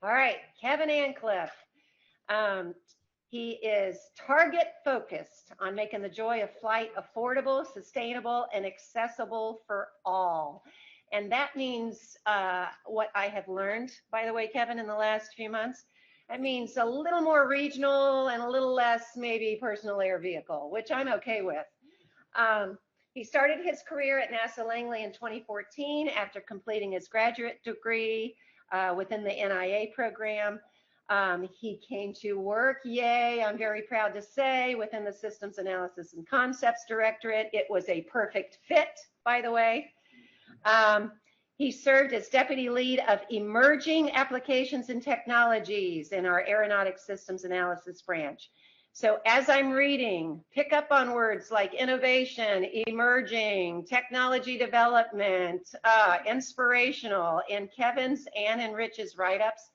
All right, Kevin Antcliff. He is target focused on making the joy of flight affordable, sustainable, and accessible for all. And that means what I have learned, by the way, Kevin, in the last few months. That means a little more regional and a little less maybe personal air vehicle, which I'm okay with. Um, he started his career at NASA Langley in 2014 after completing his graduate degree within the NIA program. He came to work, yay, I'm very proud to say, within the Systems Analysis and Concepts Directorate. It was a perfect fit, by the way. He served as deputy lead of emerging applications and technologies in our aeronautic systems analysis branch. So as I'm reading, pick up on words like innovation, emerging, technology development, inspirational, in Kevin's and in Rich's write-ups.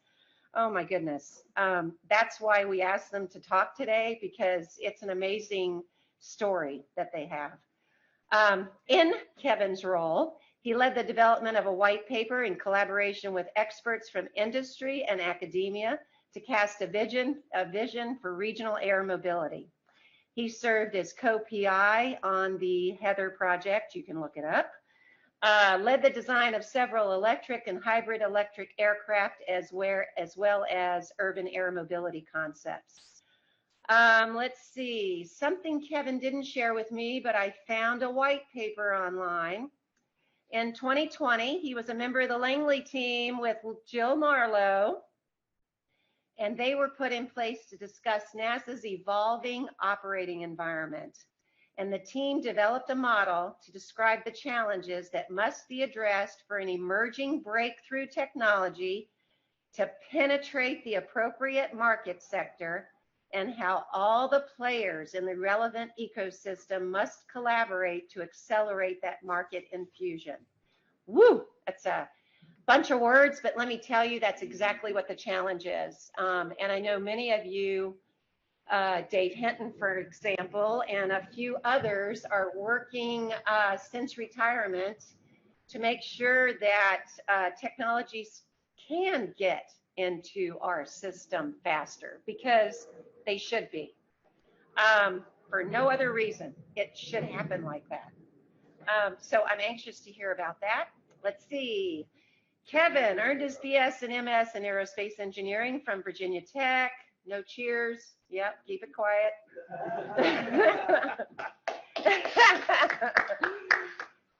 Oh my goodness. That's why we asked them to talk today, because it's an amazing story that they have. In Kevin's role, he led the development of a white paper in collaboration with experts from industry and academia to cast a vision for regional air mobility. He served as co-PI on the Heather project, you can look it up, led the design of several electric and hybrid electric aircraft as well as urban air mobility concepts. Let's see, something Kevin didn't share with me, but I found a white paper online. In 2020, he was a member of the Langley team with Jill Marlowe, and they were put in place to discuss NASA's evolving operating environment. And the team developed a model to describe the challenges that must be addressed for an emerging breakthrough technology to penetrate the appropriate market sector, and how all the players in the relevant ecosystem must collaborate to accelerate that market infusion. Woo, that's a bunch of words, but let me tell you, that's exactly what the challenge is. And I know many of you, Dave Hinton, for example, and a few others are working since retirement to make sure that technologies can get into our system faster, because they should be. For no other reason, it should happen like that. So I'm anxious to hear about that. Let's see. Kevin earned his BS and MS in aerospace engineering from Virginia Tech. No cheers. Yep, keep it quiet.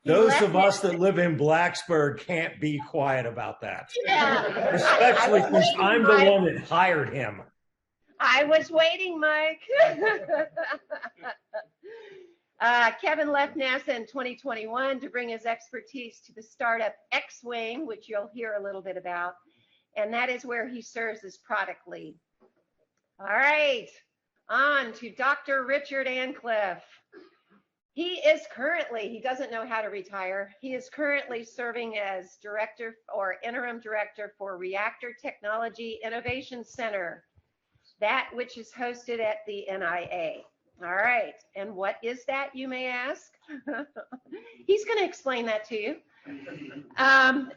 Those of us that live in Blacksburg can't be quiet about that. Yeah. Especially since I'm the one that hired him. I was waiting, Mike. Kevin left NASA in 2021 to bring his expertise to the startup X-Wing, which you'll hear a little bit about, and that is where he serves as product lead. All right, on to Dr. Richard Antcliff. He is currently, he doesn't know how to retire, he is currently serving as director or interim director for Reactor Technology Innovation Center, that which is hosted at the NIA. All right, and what is that, you may ask? He's going to explain that to you.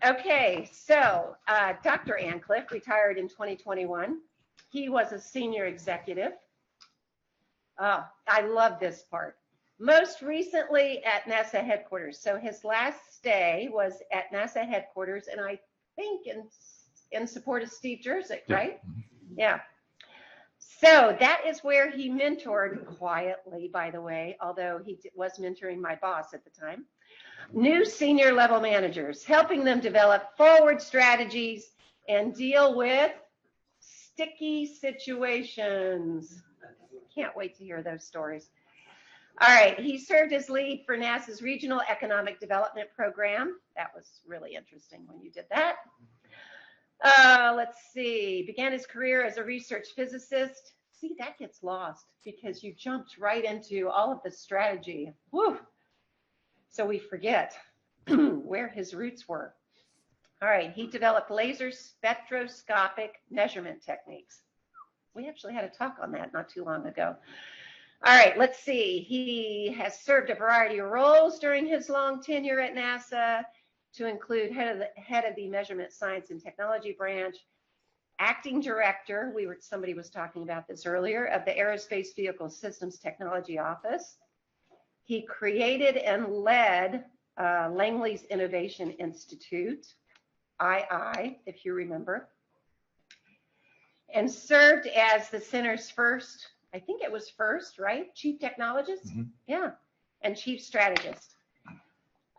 Okay, so Dr. Antcliff retired in 2021. He was a senior executive. Oh, I love this part. Most recently at NASA headquarters. So his last stay was at NASA headquarters, and I think in support of Steve Jurczyk, right? Yeah. So that is where he mentored quietly, by the way, although he was mentoring my boss at the time, new senior level managers, helping them develop forward strategies and deal with sticky situations. Can't wait to hear those stories. All right, he served as lead for NASA's Regional Economic Development Program. That was really interesting when you did that. Let's see, began his career as a research physicist. See, that gets lost because you jumped right into all of the strategy. Whew. So we forget where his roots were. All right, he developed laser spectroscopic measurement techniques. We actually had a talk on that not too long ago. All right, let's see. He has served a variety of roles during his long tenure at NASA, to include head of the Measurement Science and Technology branch, acting director, somebody was talking about this earlier, of the Aerospace Vehicle Systems Technology Office. He created and led Langley's Innovation Institute, II, if you remember, and served as the center's first, I think it was first, right? Chief technologist? Mm-hmm. Yeah, and chief strategist.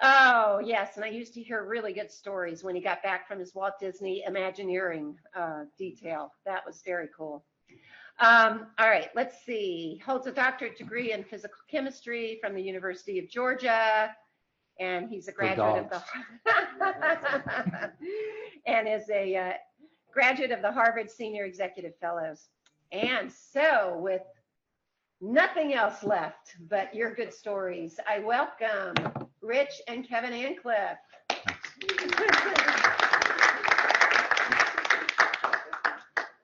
Oh, yes, and I used to hear really good stories when he got back from his Walt Disney Imagineering detail. That was very cool. All right, let's see. Holds a doctorate degree in physical chemistry from the University of Georgia, and he's a graduate of the and is a graduate of the Harvard Senior Executive Fellows. And so, with nothing else left but your good stories, I welcome Rich and Kevin Antcliff.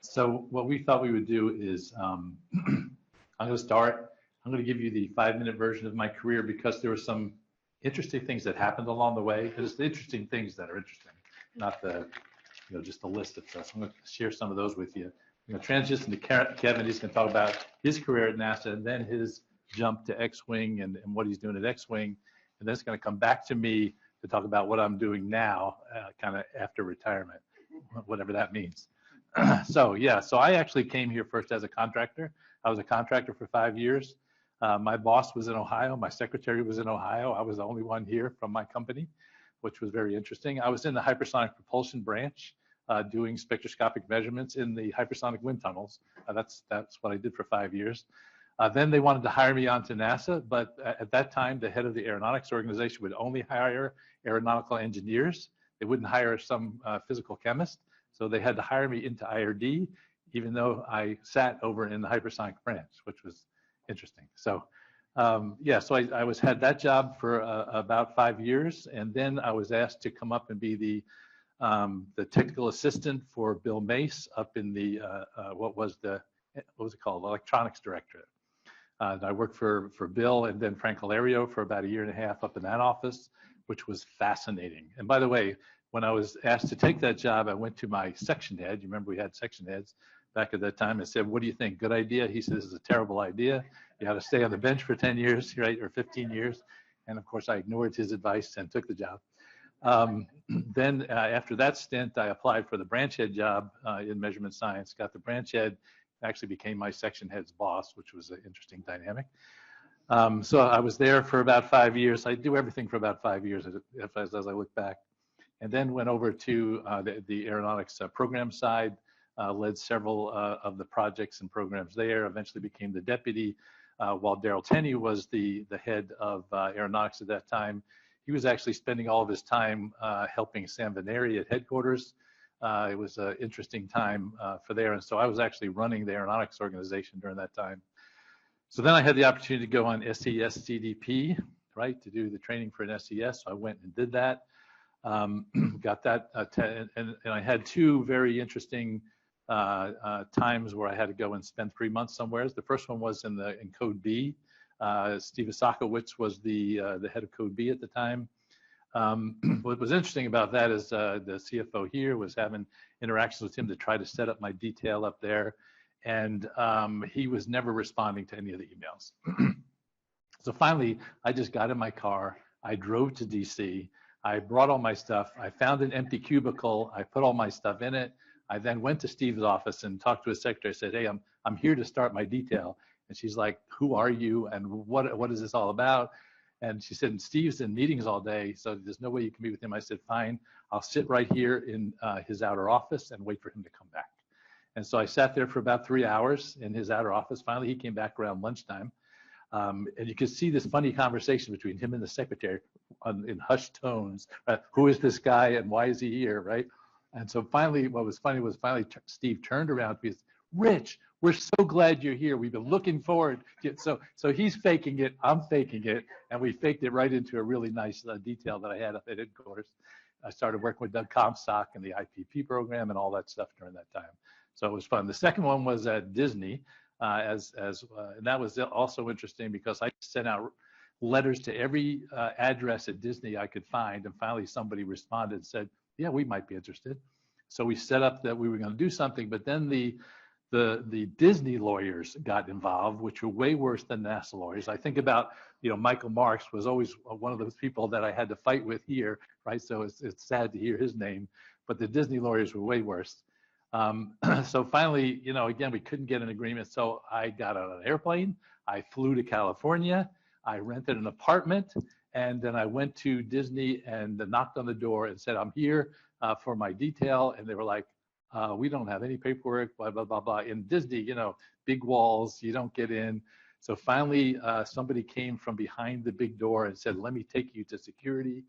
So what we thought we would do is, I'm going to start. I'm going to give you the 5-minute version of my career because there were some interesting things that happened along the way. It's the interesting things that are interesting, not the, just a list of stuff. So I'm going to share some of those with you. I'm going to transition to Kevin. He's going to talk about his career at NASA and then his jump to X-Wing and what he's doing at X-Wing. And then it's going to come back to me to talk about what I'm doing now, kind of after retirement, whatever that means. So I actually came here first as a contractor. I was a contractor for 5 years. My boss was in Ohio. My secretary was in Ohio. I was the only one here from my company, which was very interesting. I was in the hypersonic propulsion branch doing spectroscopic measurements in the hypersonic wind tunnels. That's what I did for 5 years. Then they wanted to hire me onto NASA, but at that time, the head of the aeronautics organization would only hire aeronautical engineers. They wouldn't hire some physical chemist. So they had to hire me into IRD, even though I sat over in the hypersonic branch, which was interesting. So I had that job for about 5 years, and then I was asked to come up and be the technical assistant for Bill Mace up in the what was it called, electronics directorate. I worked for Bill and then Frank Hilario for about 1.5 years up in that office, which was fascinating. And by the way, when I was asked to take that job, I went to my section head. You remember we had section heads back at that time, and said, "What do you think? Good idea?" He said, "This is a terrible idea. You got to stay on the bench for 10 years, right, or 15 years." And of course, I ignored his advice and took the job. Then after that stint, I applied for the branch head job in measurement science, got the branch head, actually became my section head's boss, which was an interesting dynamic. So I was there for about 5 years. I do everything for about 5 years as I look back. And then went over to the aeronautics program side, led several of the projects and programs there, eventually became the deputy, while Darrell Tenney was the head of aeronautics at that time. He was actually spending all of his time helping Sam Veneri at headquarters. It was an interesting time for there, and so I was actually running the aeronautics organization during that time. So then I had the opportunity to go on SES CDP, right, to do the training for an SES. So I went and did that. Got that, and I had 2 very interesting times where I had to go and spend 3 months somewhere. The first one was in Code B. Steve Isakowicz was the head of Code B at the time. What was interesting about that is the CFO here was having interactions with him to try to set up my detail up there, and he was never responding to any of the emails. So finally, I just got in my car. I drove to DC. I brought all my stuff. I found an empty cubicle. I put all my stuff in it. I then went to Steve's office and talked to his secretary. I said, "Hey, I'm here to start my detail." And she's like, "Who are you? And what is this all about?" And she said, "Steve's in meetings all day, so there's no way you can meet with him." I said, "Fine, I'll sit right here in his outer office and wait for him to come back." And so I sat there for about 3 hours in his outer office. Finally, he came back around lunchtime. And you could see this funny conversation between him and the secretary in hushed tones. Who is this guy and why is he here, right? And so finally, what was funny was Steve turned around to me and said, "Rich, we're so glad you're here. We've been looking forward." So he's faking it, I'm faking it, and we faked it right into a really nice detail that I had up at headquarters. I started working with Doug Comstock and the IPP program and all that stuff during that time. So it was fun. The second one was at Disney. And that was also interesting because I sent out letters to every address at Disney I could find, and finally somebody responded and said, "Yeah, we might be interested." So we set up that we were going to do something, but then the Disney lawyers got involved, which were way worse than NASA lawyers. I think about, Michael Marks was always one of those people that I had to fight with here, right? So it's sad to hear his name, but the Disney lawyers were way worse. So finally, again, we couldn't get an agreement. So I got on an airplane, I flew to California, I rented an apartment, and then I went to Disney and knocked on the door and said, I'm here for my detail. And they were like, we don't have any paperwork, blah, blah, blah, blah. In Disney, big walls, you don't get in. So finally, somebody came from behind the big door and said, let me take you to security.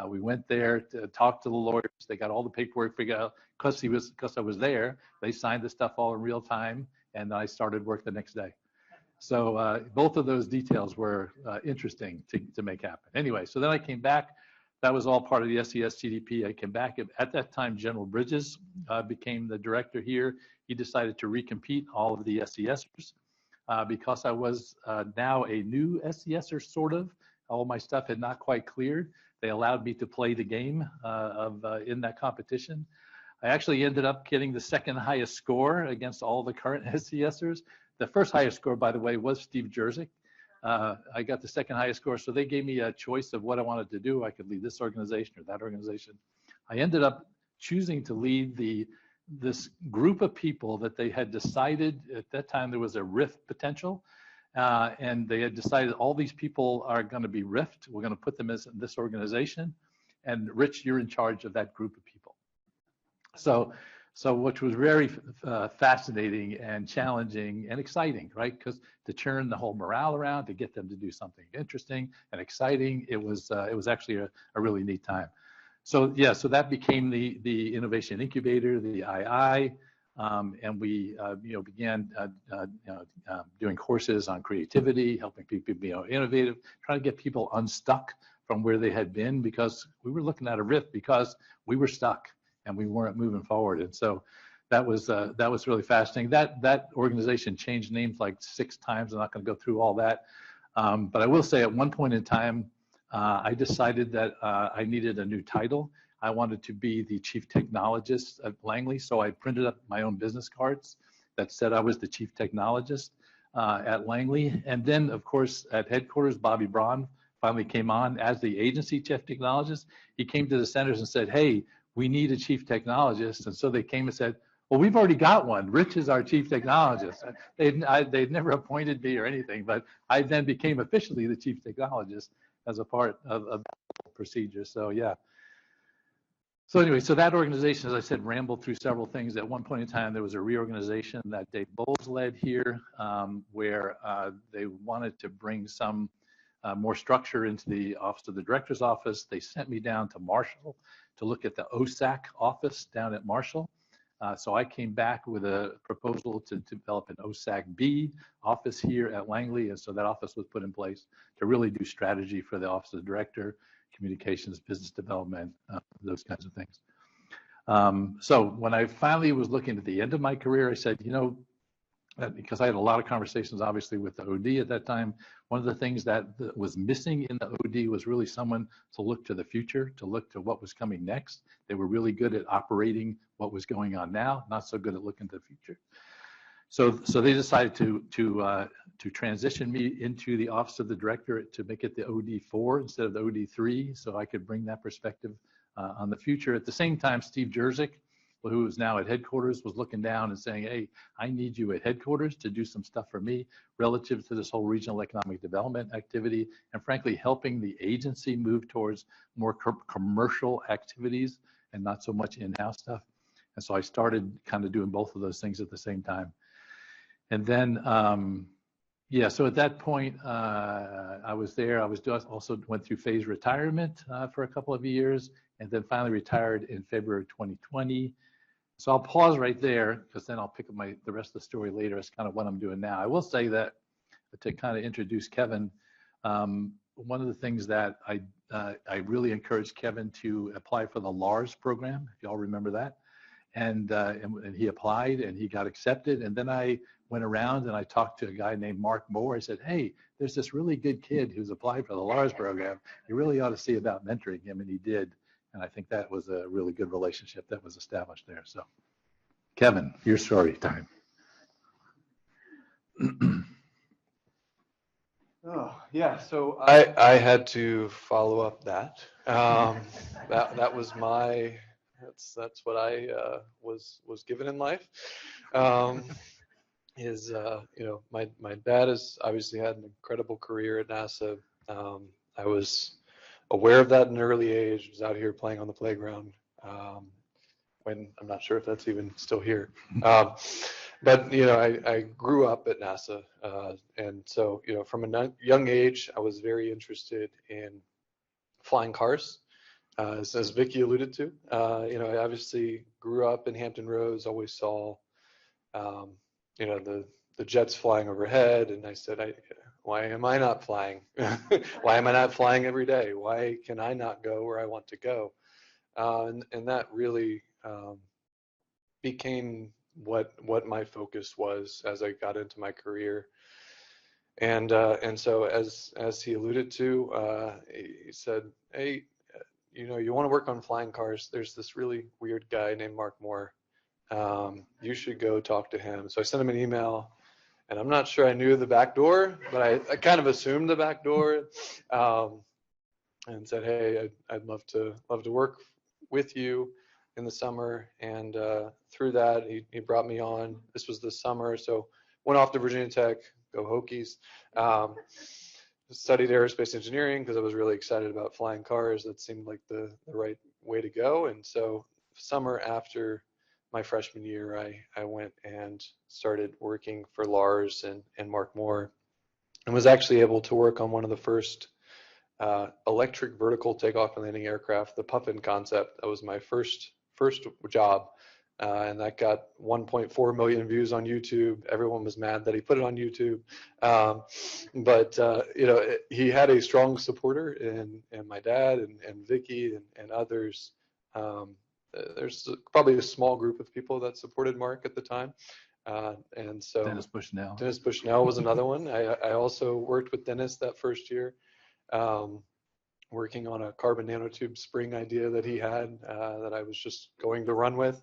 We went there to talk to the lawyers. They got all the paperwork figured out because I was there. They signed the stuff all in real time, and I started work the next day. So both of those details were interesting to make happen. Anyway, so then I came back. That was all part of the SES CDP. I came back. At that time, General Bridges became the director here. He decided to recompete all of the SESers because I was now a new SESer, sort of. All my stuff had not quite cleared. They allowed me to play the game in that competition. I actually ended up getting the second highest score against all the current SESers. The first highest score, by the way, was Steve Jerzik. I got the second highest score, so they gave me a choice of what I wanted to do. I could lead this organization or that organization. I ended up choosing to lead this group of people that they had decided at that time there was a rift potential, and they had decided all these people are going to be rift. We're going to put them in this organization, and Rich, you're in charge of that group of people. So which was very fascinating and challenging and exciting, right? Because to turn the whole morale around, to get them to do something interesting and exciting, it was actually a really neat time. So yeah, so that became the innovation incubator, the II, and we began doing courses on creativity, helping people be innovative, trying to get people unstuck from where they had been, because we were looking at a rift because we were stuck and we weren't moving forward. And so that was really fascinating. That organization changed names like 6 times. I'm not going to go through all that. But I will say at one point in time, I decided that I needed a new title. I wanted to be the chief technologist at Langley. So I printed up my own business cards that said I was the chief technologist at Langley. And then, of course, at headquarters, Bobby Braun finally came on as the agency chief technologist. He came to the centers and said, hey, we need a chief technologist. And so they came and said, well, we've already got one. Rich is our chief technologist. They'd never appointed me or anything, but I then became officially the chief technologist as a part of the procedure. So yeah. So anyway, so that organization, as I said, rambled through several things. At one point in time, there was a reorganization that Dave Bowles led here, where they wanted to bring some more structure into the Office of the Director's Office. They sent me down to Marshall to look at the OSAC office down at Marshall. So I came back with a proposal to develop an OSAC-B office here at Langley. And so that office was put in place to really do strategy for the Office of the Director, communications, business development, those kinds of things. So when I finally was looking at the end of my career, I said, because I had a lot of conversations, obviously, with the OD at that time. One of the things that was missing in the OD was really someone to look to the future, to look to what was coming next. They were really good at operating what was going on now, not so good at looking to the future. So they decided to transition me into the Office of the Director to make it the OD4 instead of the OD3, so I could bring that perspective on the future. At the same time, Steve Jerzik, who is now at headquarters, was looking down and saying, hey, I need you at headquarters to do some stuff for me relative to this whole regional economic development activity, and frankly, helping the agency move towards more commercial activities and not so much in-house stuff. And so I started kind of doing both of those things at the same time. And then, so at that point, I was there. I also went through phased retirement for a couple of years, and then finally retired in February 2020. So I'll pause right there, because then I'll pick up the rest of the story later as kind of what I'm doing now. I will say that to kind of introduce Kevin, one of the things that I really encouraged Kevin to apply for the LARS program, if y'all remember that. And he applied and he got accepted. And then I went around and I talked to a guy named Mark Moore. I said, hey, there's this really good kid who's applied for the LARS program. You really ought to see about mentoring him. And he did. And I think that was a really good relationship that was established there. So, Kevin, your story time. Oh, yeah. So I had to follow up that. That was that's what I was given in life. My dad has obviously had an incredible career at NASA. I was aware of that at an early age. Was out here playing on the playground. When I'm not sure if that's even still here. But I grew up at NASA, and so from a young age, I was very interested in flying cars, as Vicky alluded to. I obviously grew up in Hampton Roads, always saw, the jets flying overhead, and I said, why am I not flying? Why am I not flying every day? Why can I not go where I want to go? And that really became what my focus was as I got into my career. And so as he alluded to, he said, hey, you want to work on flying cars? There's this really weird guy named Mark Moore. You should go talk to him. So I sent him an email, and I'm not sure I knew the back door, but I kind of assumed the back door, and said, hey, I'd love to work with you in the summer. And through that, he brought me on. This was the summer, so went off to Virginia Tech, go Hokies. Studied aerospace engineering because I was really excited about flying cars. That seemed like the right way to go. And so summer after my freshman year, I went and started working for Lars and Mark Moore, and was actually able to work on one of the first electric vertical takeoff and landing aircraft, the Puffin concept. That was my first job, and that got 1.4 million views on YouTube. Everyone was mad that he put it on YouTube, but he had a strong supporter in my dad and Vicky and others. There's probably a small group of people that supported Mark at the time, and so Dennis Bushnell was another one. I also worked with Dennis that first year. Working on a carbon nanotube spring idea that he had, that I was just going to run with.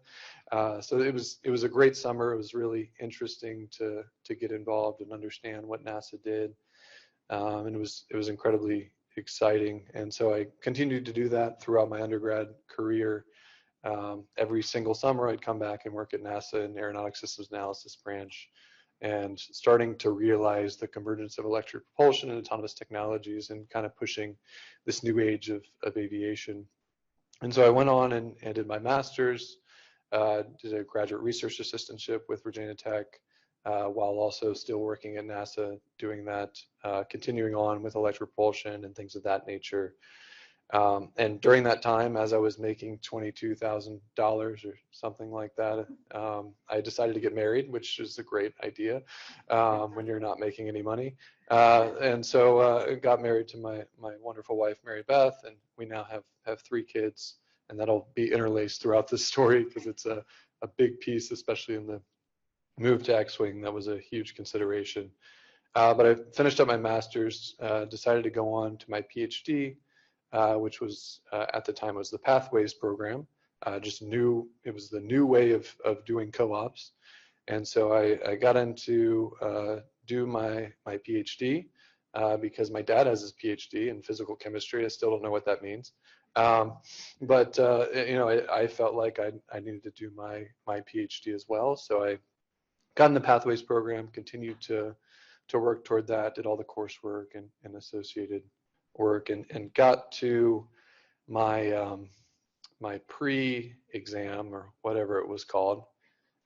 So it was a great summer. It was really interesting to get involved and understand what NASA did. And it was incredibly exciting. And so I continued to do that throughout my undergrad career. Every single summer I'd come back and work at NASA in Aeronautic Systems Analysis branch, and starting to realize the convergence of electric propulsion and autonomous technologies and kind of pushing this new age of aviation. And so I went on and did my master's, did a graduate research assistantship with Virginia Tech, while also still working at NASA, doing that, continuing on with electric propulsion and things of that nature. And during that time, as I was making $22,000 or something like that, I decided to get married, which is a great idea when you're not making any money. And so I got married to my wonderful wife, Mary Beth, and we now have 3 kids, and that'll be interlaced throughout this story because it's a big piece, especially in the move to X-Wing. That was a huge consideration. But I finished up my master's, decided to go on to my PhD, which was at the time was the Pathways program. It was the new way of doing co-ops, and so I got into do my PhD because my dad has his PhD in physical chemistry. I still don't know what that means, but I felt like I needed to do my PhD as well. So I got in the Pathways program, continued to work toward that, did all the coursework and associated work, and got to my my pre-exam or whatever it was called,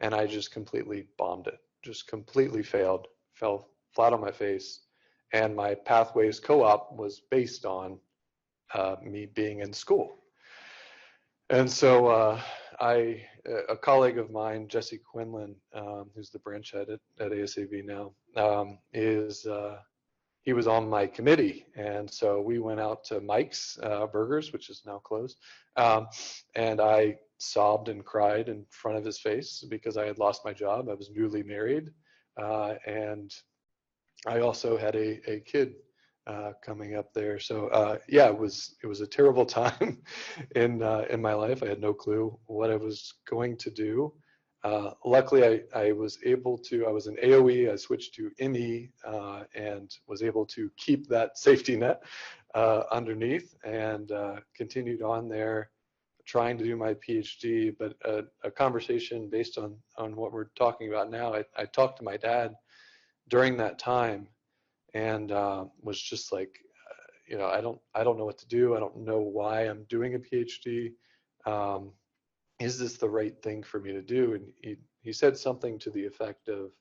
and I just completely bombed it, just completely failed, fell flat on my face. And my Pathways co-op was based on me being in school. And so a colleague of mine, Jesse Quinlan, who's the branch head at ASAV now, he was on my committee, and so we went out to Mike's Burgers, which is now closed, and I sobbed and cried in front of his face because I had lost my job. I was newly married, and I also had a kid coming up there. So yeah, it was a terrible time in my life. I had no clue what I was going to do. Luckily, I was able to. I was in AOE. I switched to ME and was able to keep that safety net underneath, and continued on there, trying to do my PhD. But a conversation based on what we're talking about now. I talked to my dad during that time, and was just like, I don't know what to do. I don't know why I'm doing a PhD. Is this the right thing for me to do? And he said something to the effect of,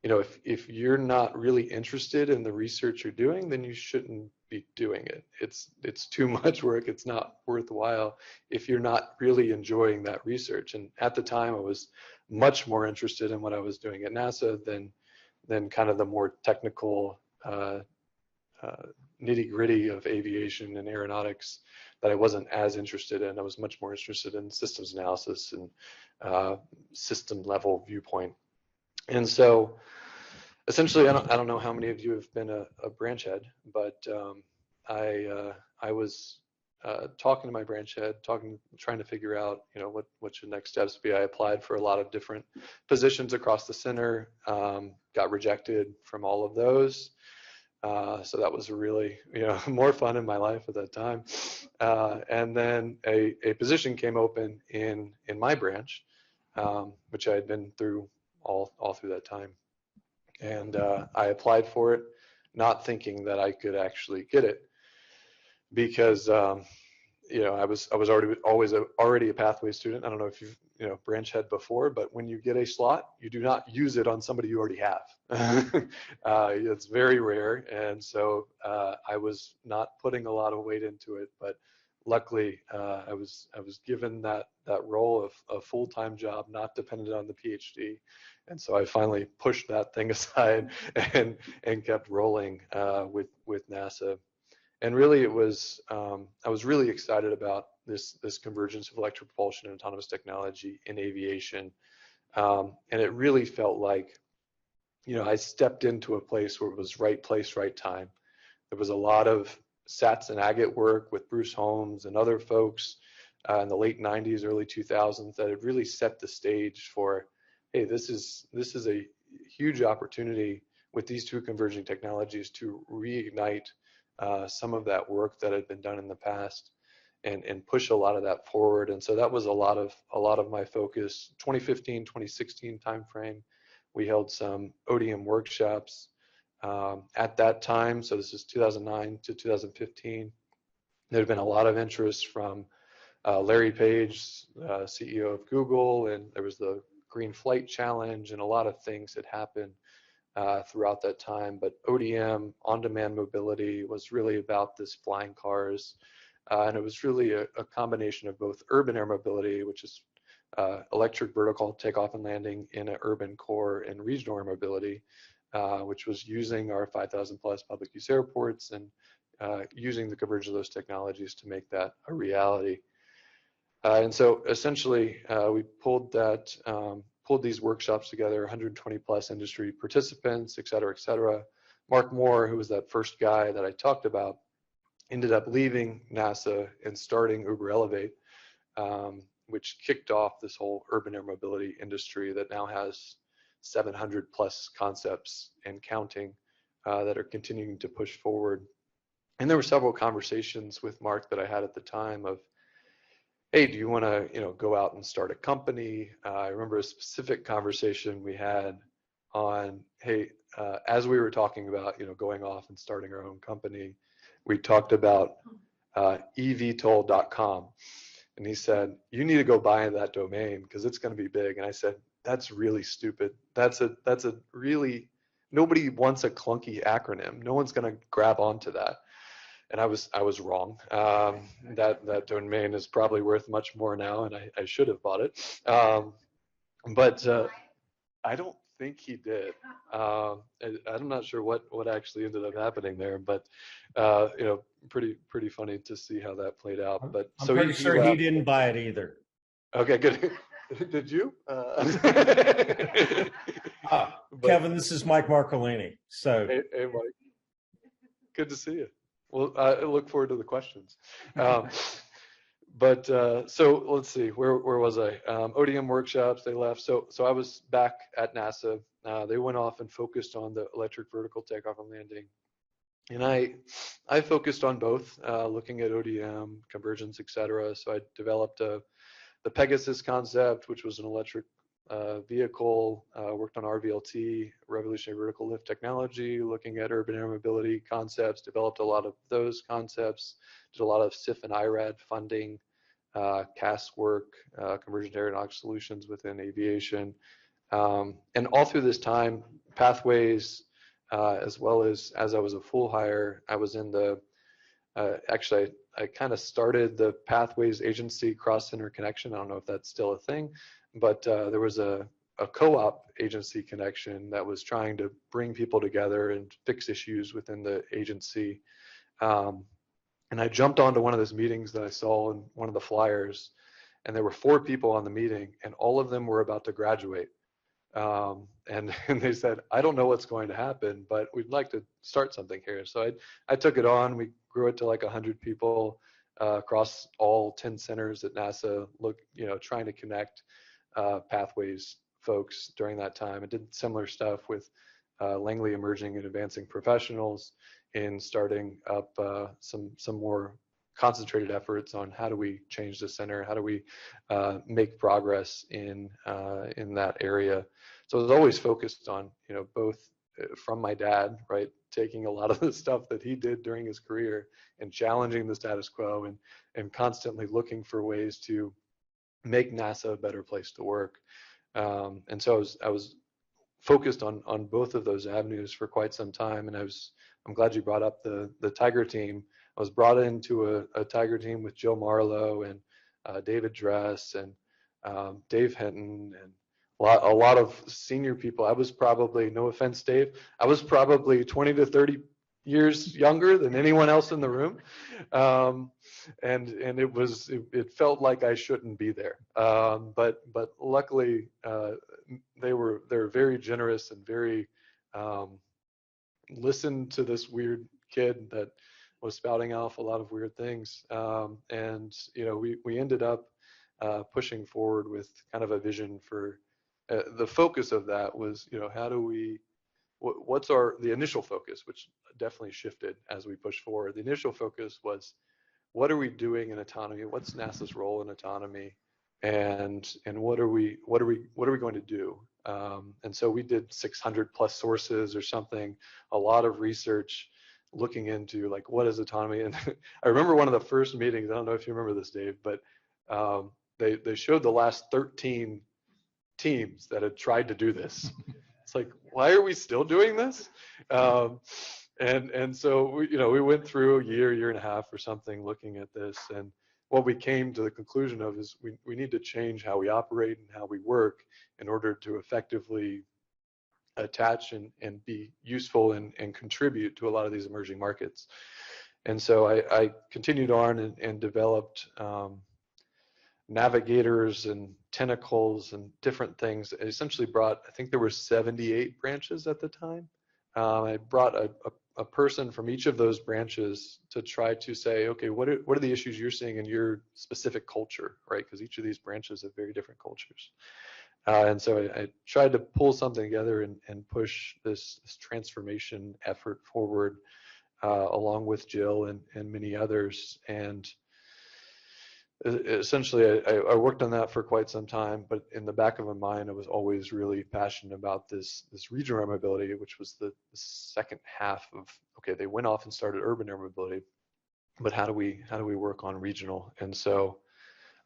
if you're not really interested in the research you're doing, then you shouldn't be doing it. It's too much work. It's not worthwhile if you're not really enjoying that research. And at the time, I was much more interested in what I was doing at NASA than kind of the more technical nitty gritty of aviation and aeronautics that I wasn't as interested in. I was much more interested in systems analysis and system level viewpoint. And so essentially, I don't know how many of you have been a branch head, but I was talking to my branch head, trying to figure out, what should next steps be. I applied for a lot of different positions across the center, got rejected from all of those. So that was really, more fun in my life at that time. And then a position came open in my branch, which I had been through all through that time. And I applied for it, not thinking that I could actually get it, because I was already a pathway student. I don't know if you've branch head before, but when you get a slot, you do not use it on somebody you already have. It's very rare, and so I was not putting a lot of weight into it. But luckily, I was given that role of a full-time job, not dependent on the PhD, and so I finally pushed that thing aside and kept rolling with NASA. And really, it was I was really excited about this convergence of electric propulsion and autonomous technology in aviation, and it really felt like, I stepped into a place where it was right place, right time. There was a lot of SATS and agate work with Bruce Holmes and other folks in the late 90s, early 2000s that had really set the stage for, hey, this is a huge opportunity with these two converging technologies to reignite some of that work that had been done in the past and push a lot of that forward. And so that was a lot of my focus. 2015, 2016 timeframe, we held some ODM workshops at that time. So this is 2009 to 2015. There had been a lot of interest from Larry Page, CEO of Google, and there was the Green Flight Challenge, and a lot of things had happened throughout that time. But ODM, on-demand mobility, was really about this flying cars. And it was really a combination of both urban air mobility, which is electric vertical takeoff and landing in an urban core, and regional air mobility, which was using our 5,000 plus public use airports and using the convergence of those technologies to make that a reality. And so essentially, we pulled these workshops together, 120 plus industry participants, et cetera, et cetera. Mark Moore, who was that first guy that I talked about, ended up leaving NASA and starting Uber Elevate, which kicked off this whole urban air mobility industry that now has 700 plus concepts and counting that are continuing to push forward. And there were several conversations with Mark that I had at the time of, hey, do you want to go out and start a company? I remember a specific conversation we had on, hey, as we were talking about going off and starting our own company, we talked about evtol.com, and he said, you need to go buy that domain because it's going to be big. And I said, that's really stupid. That's a really, nobody wants a clunky acronym. No one's going to grab onto that. And I was wrong. That domain is probably worth much more now, and I should have bought it. But I don't think he did. I'm not sure what actually ended up happening there, but pretty funny to see how that played out. But I'm so pretty sure he didn't buy it either. Okay, good. Did you? Kevin, this is Mike Marcolini. So hey, Mike. Good to see you. Well, I look forward to the questions. So let's see, where was I? ODM workshops, they left. So I was back at NASA. They went off and focused on the electric vertical takeoff and landing. And I focused on both, looking at ODM, convergence, et cetera. So I developed the Pegasus concept, which was an electric vehicle, worked on RVLT, revolutionary vertical lift technology, looking at urban air mobility concepts, developed a lot of those concepts, did a lot of SIF and IRAD funding, CAS work, convergent aeronautic solutions within aviation. And all through this time, Pathways, as well as I was a full hire, I was in the, actually, I kind of started the Pathways Agency Cross Center Connection. I don't know if that's still a thing, but there was a co-op agency connection that was trying to bring people together and fix issues within the agency. And I jumped onto one of those meetings that I saw in one of the flyers, and there were 4 people on the meeting, and all of them were about to graduate. And they said, I don't know what's going to happen, but we'd like to start something here. So I took it on. We grew it to like 100 people across all 10 centers at NASA, trying to connect Pathways folks during that time. I did similar stuff with Langley Emerging and Advancing Professionals in starting up some more concentrated efforts on how do we change the center, how do we make progress in that area. So I was always focused on, both from my dad, right, taking a lot of the stuff that he did during his career and challenging the status quo and constantly looking for ways to make NASA a better place to work. And so I was focused on both of those avenues for quite some time. And I'm glad you brought up the Tiger team. I was brought into a Tiger team with Joe Marlowe and David Dress and Dave Hinton and a lot of senior people. I was probably, no offense, Dave, I was probably 20 to 30 years younger than anyone else in the room. And it felt like I shouldn't be there. But luckily, they're very generous and very listened to this weird kid that was spouting off a lot of weird things. And we ended up pushing forward with kind of a vision for the focus of that was, how do we, what's the initial focus, which definitely shifted as we pushed forward. The initial focus was, what are we doing in autonomy? What's NASA's role in autonomy? And what are we going to do? And so we did 600 plus sources or something, a lot of research looking into like, what is autonomy? And I remember one of the first meetings, I don't know if you remember this, Dave, but they showed the last 13 teams that had tried to do this. It's like, why are we still doing this? And so we went through a year and a half or something looking at this, and what we came to the conclusion of is we need to change how we operate and how we work in order to effectively attach and be useful and contribute to a lot of these emerging markets. And so I continued on and developed navigators and tentacles and different things. I essentially brought, I think there were 78 branches at the time. I brought a person from each of those branches to try to say, okay, what are the issues you're seeing in your specific culture, right? Because each of these branches have very different cultures. And so I tried to pull something together and push this transformation effort forward along with Jill and many others. And essentially, I worked on that for quite some time, but in the back of my mind, I was always really passionate about this regional air mobility, which was the second half of, okay, they went off and started urban air mobility, but how do we work on regional? And so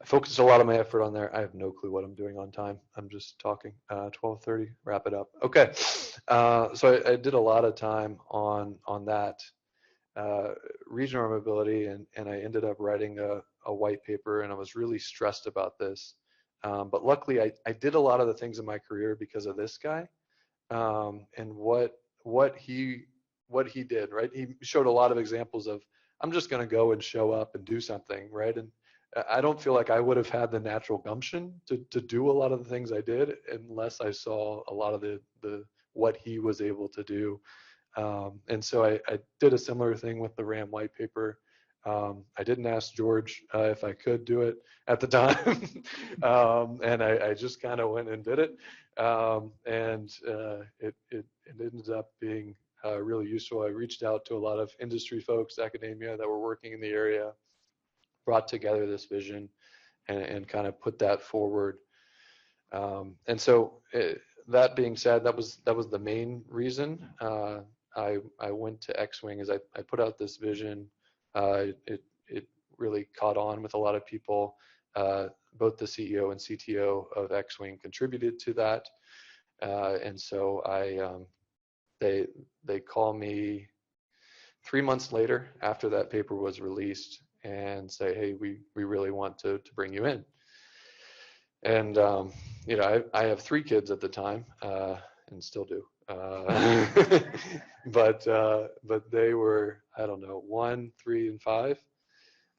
I focused a lot of my effort on there. I have no clue what I'm doing on time. I'm just talking. 12:30, wrap it up. Okay, so I did a lot of time on that regional air mobility, and I ended up writing a white paper, and I was really stressed about this. But luckily, I did a lot of the things in my career because of this guy, and what he did, right? He showed a lot of examples of, I'm just going to go and show up and do something, right? And I don't feel like I would have had the natural gumption to do a lot of the things I did unless I saw a lot of the what he was able to do. And so I did a similar thing with the RAM white paper. I didn't ask George if I could do it at the time, and I just kind of went and did it, and it ended up being really useful. I reached out to a lot of industry folks, academia that were working in the area, brought together this vision, and kind of put that forward. And so that being said, that was the main reason I went to X-Wing. Is I put out this vision. It really caught on with a lot of people. Both the CEO and CTO of X-Wing contributed to that, and so they call me 3 months later after that paper was released and say, hey, we really want to bring you in. And I have 3 kids at the time, and still do. But they were, I don't know, 1, 3, and 5,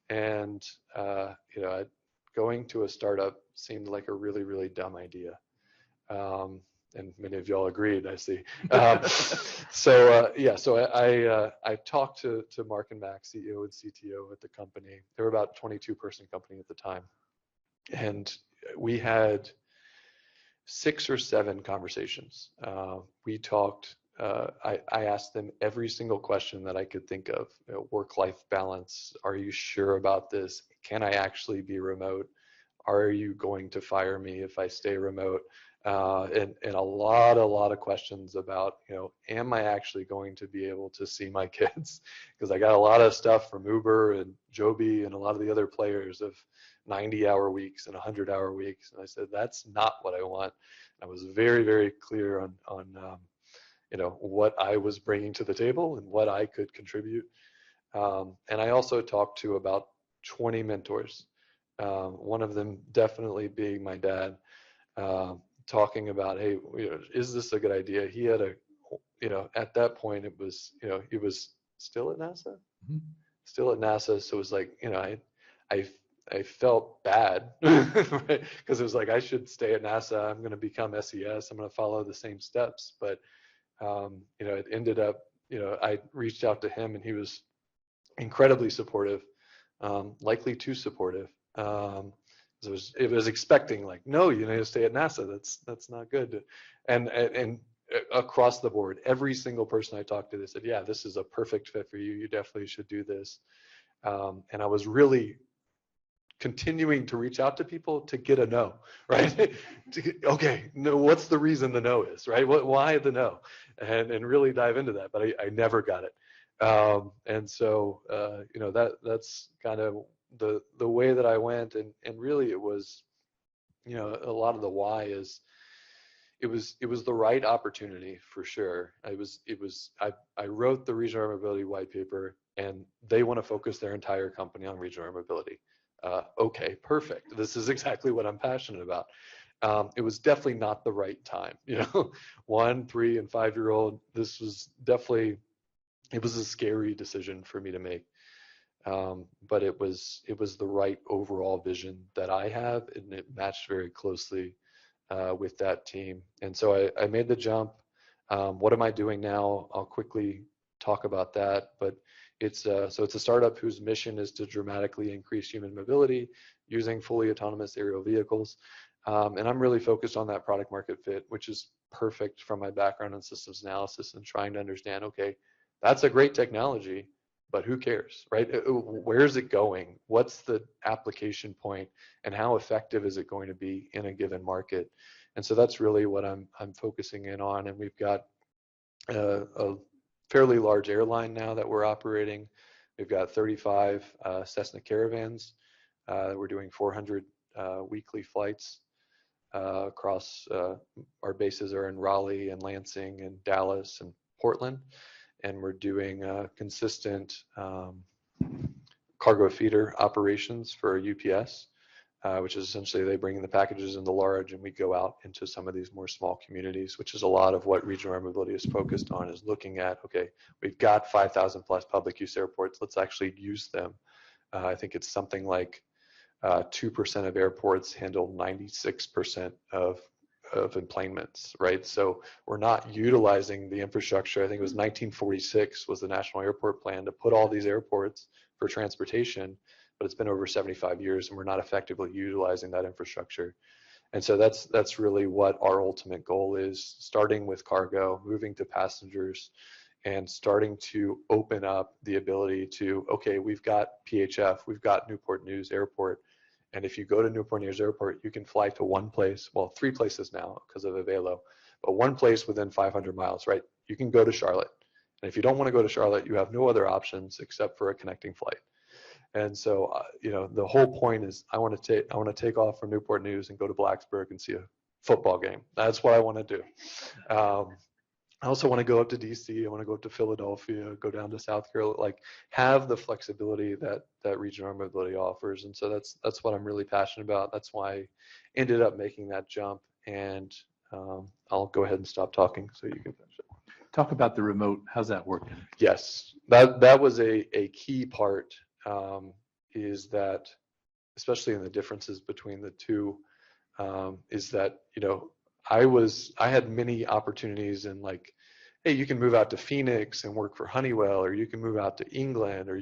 and going to a startup seemed like a really, really dumb idea. And many of y'all agreed, I see. So I talked to Mark and Max, CEO and CTO at the company. They were about a 22-person company at the time, and we had 6 or 7 conversations. We talked. I asked them every single question that I could think of. Work-life balance. Are you sure about this? Can I actually be remote? Are you going to fire me if I stay remote? And a lot of questions about, am I actually going to be able to see my kids? Because I got a lot of stuff from Uber and Joby and a lot of the other players of 90-hour weeks and 100-hour weeks. And I said, that's not what I want. I was very, very clear on what I was bringing to the table and what I could contribute. And I also talked to about 20 mentors. One of them definitely being my dad, talking about, hey, is this a good idea? He had at that point it was, he was still at NASA, still at NASA. So it was like, I felt bad, right? Because it was like, I should stay at NASA. I'm going to become SES. I'm going to follow the same steps. But, it ended up, I reached out to him and he was incredibly supportive, likely too supportive. It was expecting like, no, you need to stay at NASA. That's not good. And across the board, every single person I talked to, they said, yeah, this is a perfect fit for you. You definitely should do this. And I was really continuing to reach out to people to get a no, right? Okay, no, what's the reason the no is, right? Why the no? And really dive into that, but I never got it. And so, that's kind of the way that I went, and really it was, a lot of the why is it was the right opportunity for sure. I wrote the regional air mobility white paper, and they want to focus their entire company on regional air mobility. Okay, perfect. This is exactly what I'm passionate about. It was definitely not the right time. 1, 3, and 5-year-old. This was definitely, it was a scary decision for me to make. But it was the right overall vision that I have, and it matched very closely with that team. And so I made the jump. What am I doing now? I'll quickly talk about that. But it's a startup whose mission is to dramatically increase human mobility using fully autonomous aerial vehicles. And I'm really focused on that product market fit, which is perfect from my background in systems analysis and trying to understand, okay, that's a great technology, but who cares, right? Where's it going? What's the application point, and how effective is it going to be in a given market? And so that's really what I'm focusing in on. And we've got a fairly large airline now that we're operating. We've got 35 Cessna Caravans. We're doing 400 weekly flights across our bases are in Raleigh and Lansing and Dallas and Portland. And we're doing consistent cargo feeder operations for UPS, which is essentially they bring in the packages in the large, and we go out into some of these more small communities, which is a lot of what regional air mobility is focused on, is looking at, okay, we've got 5,000 plus public use airports. Let's actually use them. I think it's something like 2% of airports handle 96% of of emplanements, right? So we're not utilizing the infrastructure. I think it was 1946 was the National Airport Plan to put all these airports for transportation, but it's been over 75 years and we're not effectively utilizing that infrastructure. And so that's really what our ultimate goal is, starting with cargo, moving to passengers, and starting to open up the ability to, okay, we've got PHF, we've got Newport News Airport. And if you go to Newport News Airport, you can fly to one place, well, 3 places now because of Avelo, but one place within 500 miles, right? You can go to Charlotte. And if you don't want to go to Charlotte, you have no other options except for a connecting flight. And so, the whole point is I want to take off from Newport News and go to Blacksburg and see a football game. That's what I want to do. I also want to go up to DC. I want to go up to Philadelphia, go down to South Carolina, like have the flexibility that regional mobility offers. And so that's what I'm really passionate about. That's why I ended up making that jump. And I'll go ahead and stop talking so you can finish it. Talk about the remote. How's that working? Yes, that was a key part, is that, especially in the differences between the two, is that, I had many opportunities in like, hey, you can move out to Phoenix and work for Honeywell, or you can move out to England, or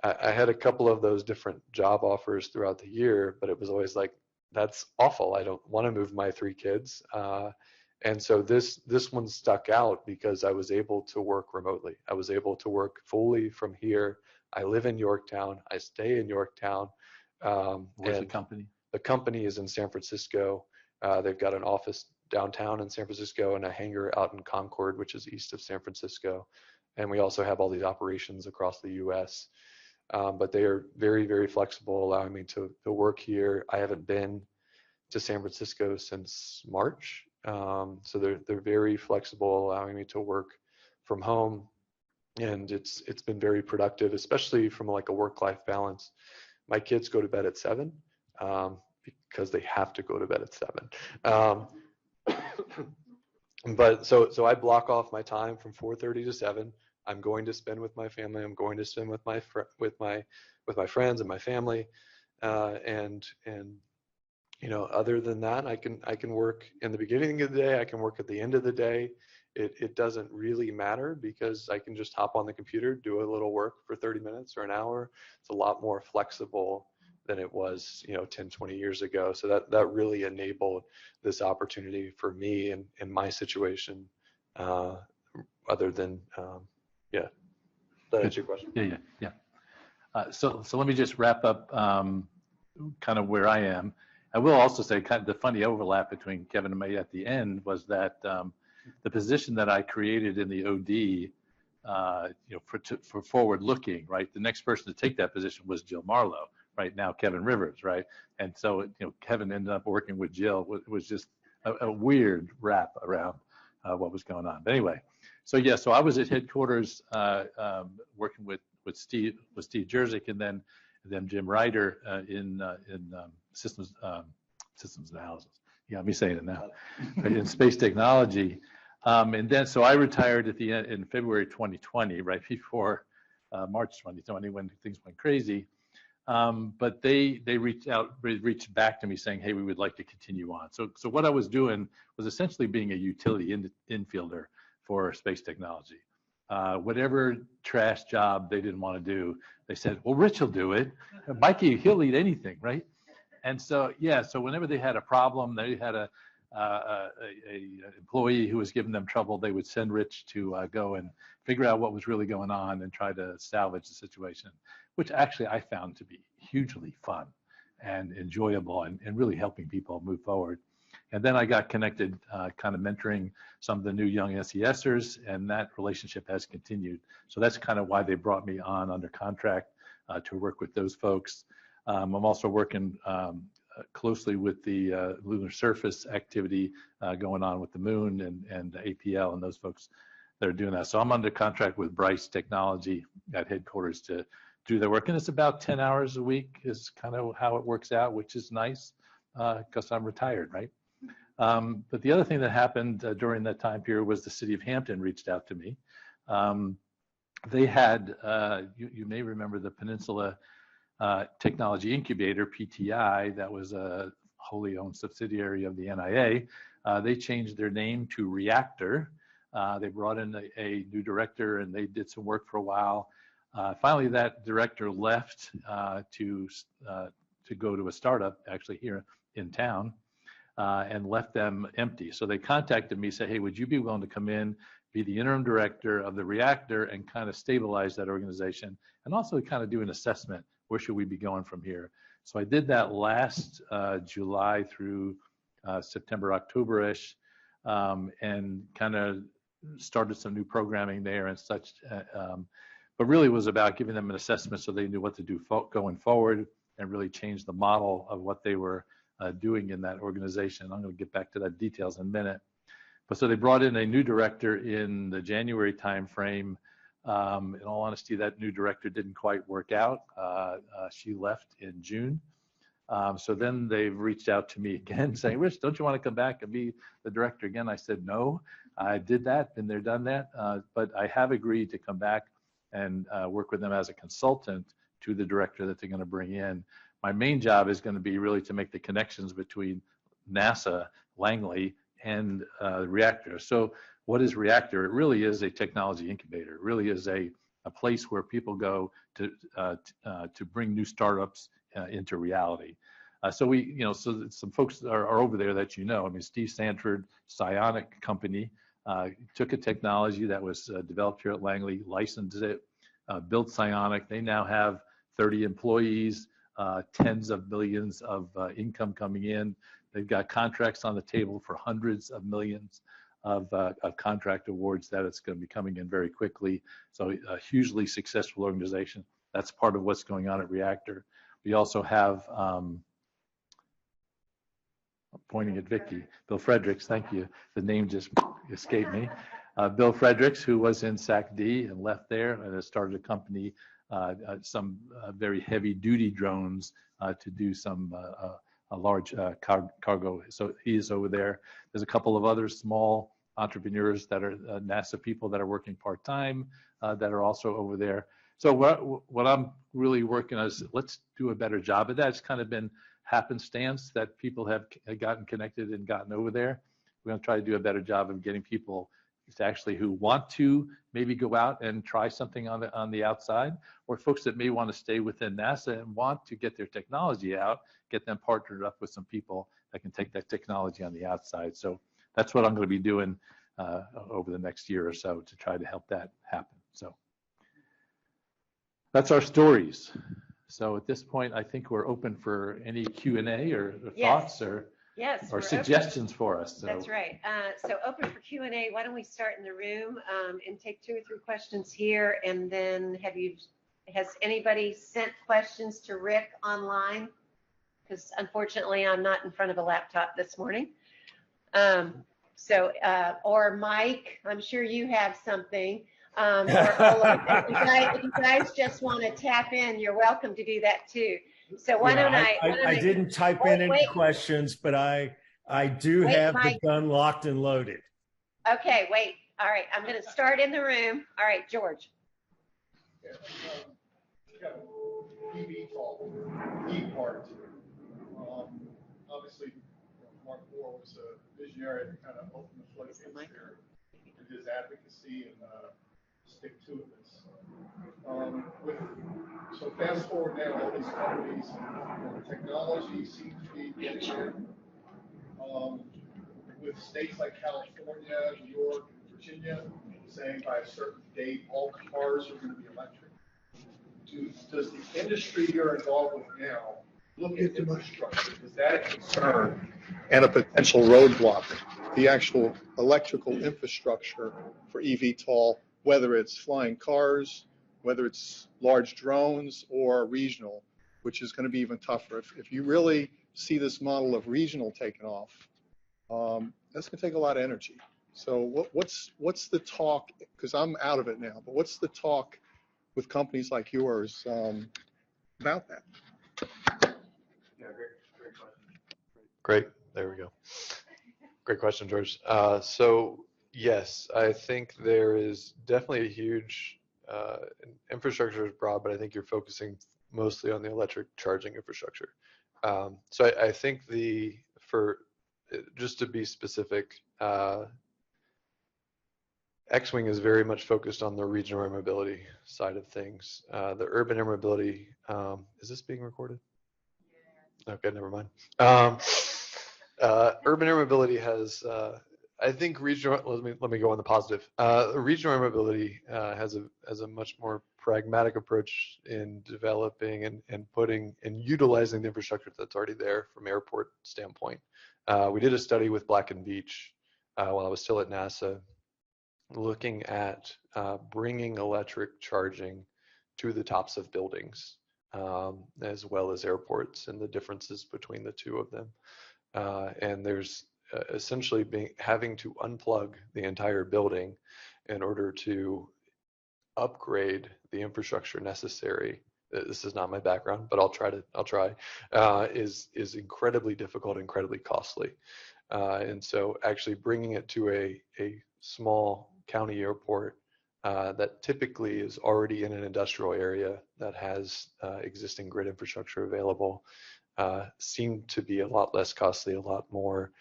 I had a couple of those different job offers throughout the year, but it was always like, that's awful. I don't want to move my 3 kids. And so this one stuck out because I was able to work remotely. I was able to work fully from here. I live in Yorktown. I stay in Yorktown. Where's the company? The company is in San Francisco. They've got an office downtown in San Francisco and a hangar out in Concord, which is east of San Francisco. And we also have all these operations across the U.S. But they are very, very flexible, allowing me to work here. I haven't been to San Francisco since March. So they're very flexible, allowing me to work from home. And it's been very productive, especially from like a work-life balance. My kids go to bed at 7. Because they have to go to bed at 7. But so I block off my time from 4:30 to 7. I'm going to spend with my family. I'm going to spend with my friends and my family. And other than that, I can work in the beginning of the day. I can work at the end of the day. It doesn't really matter because I can just hop on the computer, do a little work for 30 minutes or an hour. It's a lot more flexible than it was, 10, 20 years ago. So that really enabled this opportunity for me in my situation, other than, yeah. That answer your question? Yeah. So let me just wrap up kind of where I am. I will also say kind of the funny overlap between Kevin and me at the end was that the position that I created in the OD, for forward looking, right? The next person to take that position was Jill Marlowe. Right now, Kevin Rivers, right? And so, Kevin ended up working with Jill. It was just a weird wrap around what was going on. But anyway, so I was at headquarters working with Steve Jerzyk and then Jim Ryder in systems analysis. You got me saying it now. Right, in space technology. And then so I retired at the end in February 2020, right before March 2020 when things went crazy. But they reached back to me saying, hey, we would like to continue on. So what I was doing was essentially being a utility infielder for space technology. Whatever trash job they didn't want to do, they said, well, Rich will do it. Mikey, he'll eat anything, right? And so, so whenever they had a problem, they had a employee who was giving them trouble, they would send Rich to go and figure out what was really going on and try to salvage the situation, which actually I found to be hugely fun and enjoyable and really helping people move forward. And then I got connected, kind of mentoring some of the new young SESers, and that relationship has continued. So that's kind of why they brought me on under contract to work with those folks. I'm also working closely with the lunar surface activity going on with the moon and APL and those folks that are doing that. So I'm under contract with Bryce Technology at headquarters to do their work. And it's about 10 hours a week is kind of how it works out, which is nice because I'm retired, right? But the other thing that happened during that time period was the city of Hampton reached out to me. They had, you may remember the Peninsula Technology Incubator, PTI, that was a wholly owned subsidiary of the NIA. They changed their name to Reactor. They brought in a new director, and they did some work for a while. Finally, that director left to go to a startup, actually here in town, and left them empty. So they contacted me, said, hey, would you be willing to come in, be the interim director of the Reactor, and kind of stabilize that organization, and also kind of do an assessment, where should we be going from here? So I did that last July through September, October-ish, and kind of started some new programming there and such. But really was about giving them an assessment so they knew what to do going forward, and really change the model of what they were doing in that organization. I'm going to get back to that details in a minute. But so they brought in a new director in the January timeframe. In all honesty, that new director didn't quite work out. She left in June. So then they've reached out to me again saying, Rich, don't you want to come back and be the director again? I said, no, I did that, been there, done that. But I have agreed to come back and work with them as a consultant to the director that they're going to bring in. My main job is going to be really to make the connections between NASA, Langley, and Reactor. So what is Reactor? It really is a technology incubator. It really is a place where people go to bring new startups into reality. So so some folks are over there that you know. I mean, Steve Sanford, Psionic Company, took a technology that was developed here at Langley, licensed it, built Psionic. They now have 30 employees, tens of millions of income coming in. They've got contracts on the table for hundreds of millions of contract awards that it's going to be coming in very quickly. So a hugely successful organization. That's part of what's going on at Reactor. We also have, pointing at Vicky, Bill Fredericks, thank you. The name just escaped me. Bill Fredericks, who was in SAC-D and left there and has started a company, some very heavy duty drones to do some a large cargo. So he's over there. There's a couple of other small entrepreneurs that are NASA people that are working part-time that are also over there. So what I'm really working on is let's do a better job of that. It's kind of been happenstance that people have gotten connected and gotten over there. We're going to try to do a better job of getting people to actually who want to maybe go out and try something on the outside, or folks that may want to stay within NASA and want to get their technology out, get them partnered up with some people that can take that technology on the outside. So that's what I'm going to be doing over the next year or so to try to help that happen. So that's our stories. So at this point, I think we're open for any Q&A or thoughts or suggestions for us. So. That's right. So open for Q&A. Why don't we start in the room and take 2 or 3 questions here, and then has anybody sent questions to Rick online? Because unfortunately, I'm not in front of a laptop this morning. Or Mike, I'm sure you have something. If you guys just want to tap in, you're welcome to do that too. So why don't I didn't type in any questions, but I do have the gun locked and loaded. Okay, wait. All right, I'm going to start in the room. All right, George. eVTOL, part. Obviously, Mark Moore was a visionary to kind of open the floodgates here in his advocacy and stick-to-itness. So fast forward now, all these companies, technology seems to be getting in. With states like California, New York, and Virginia saying by a certain date all cars are going to be electric. Does the industry you're involved with now look at infrastructure? Is that a concern and a potential roadblock? The actual electrical infrastructure for eVTOL, whether it's flying cars, whether it's large drones or regional, which is going to be even tougher. If you really see this model of regional taking off, that's going to take a lot of energy. So what's the talk? Because I'm out of it now, but what's the talk with companies like yours about that? Yeah, great question. Great, there we go. Great question, George. So yes, I think there is definitely a huge infrastructure is broad, but I think you're focusing mostly on the electric charging infrastructure. So I think just to be specific, X-Wing is very much focused on the regional air mobility side of things. The urban air mobility, is this being recorded? Okay, never mind. Urban air mobility has, I think regional, let me go on the positive. Regional air mobility has a much more pragmatic approach in developing and putting and utilizing the infrastructure that's already there from airport standpoint. We did a study with Black and Veatch while I was still at NASA, looking at bringing electric charging to the tops of buildings, as well as airports, and the differences between the two of them. And there's essentially having to unplug the entire building in order to upgrade the infrastructure necessary. This is not my background, but I'll try. Is incredibly difficult, incredibly costly. And so actually bringing it to a small county airport that typically is already in an industrial area that has existing grid infrastructure available seemed to be a lot less costly, a lot more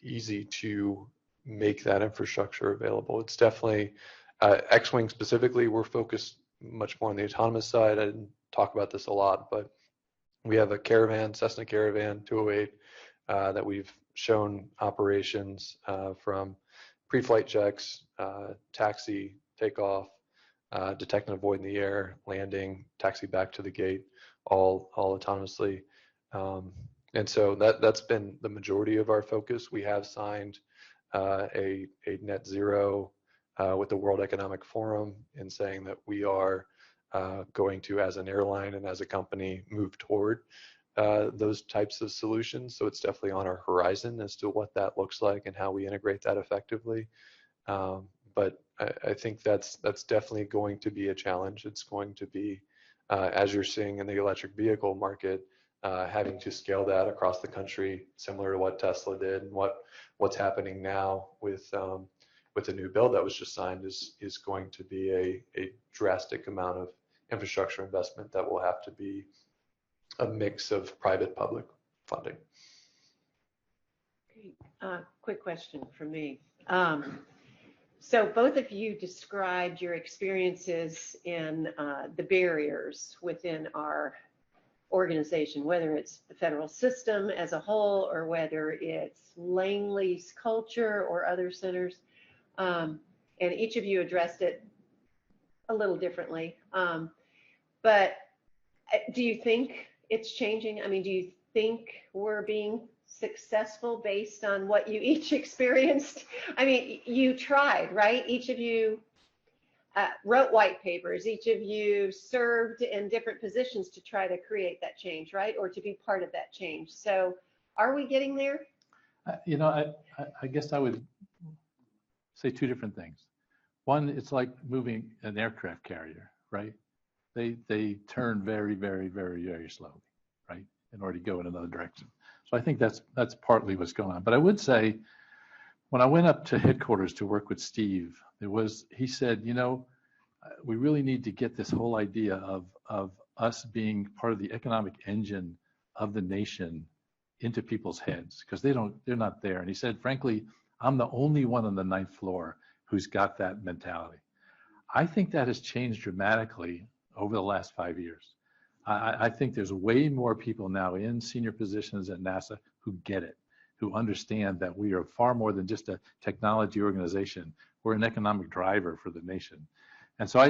easy to make that infrastructure available. It's definitely, X-Wing specifically, we're focused much more on the autonomous side. I didn't talk about this a lot, but we have a Caravan, Cessna Caravan 208, that we've shown operations from pre-flight checks, taxi, takeoff, detect and avoid in the air, landing, taxi back to the gate, all autonomously. And so that's been the majority of our focus. We have signed a net zero with the World Economic Forum in saying that we are going to, as an airline and as a company, move toward those types of solutions. So it's definitely on our horizon as to what that looks like and how we integrate that effectively. But I think that's definitely going to be a challenge. It's going to be, as you're seeing in the electric vehicle market, having to scale that across the country, similar to what Tesla did, and what's happening now with the new bill that was just signed is going to be a drastic amount of infrastructure investment that will have to be a mix of private public funding. Quick question from me. So both of you described your experiences in the barriers within our organization, whether it's the federal system as a whole or whether it's Langley's culture or other centers. And each of you addressed it a little differently. But do you think it's changing? I mean, do you think we're being successful based on what you each experienced? I mean, you tried, right? Each of you wrote white papers. Each of you served in different positions to try to create that change, right? Or to be part of that change. So are we getting there? I guess I would say two different things. One, it's like moving an aircraft carrier, right? They turn very, very, very, very slowly, right, in order to go in another direction. So I think that's partly what's going on. But I would say, when I went up to headquarters to work with Steve, he said, we really need to get this whole idea of us being part of the economic engine of the nation into people's heads, because they're not there. And he said, frankly, I'm the only one on the 9th floor who's got that mentality. I think that has changed dramatically over the last 5 years. I think there's way more people now in senior positions at NASA who get it, who understand that we are far more than just a technology organization. We're an economic driver for the nation. And so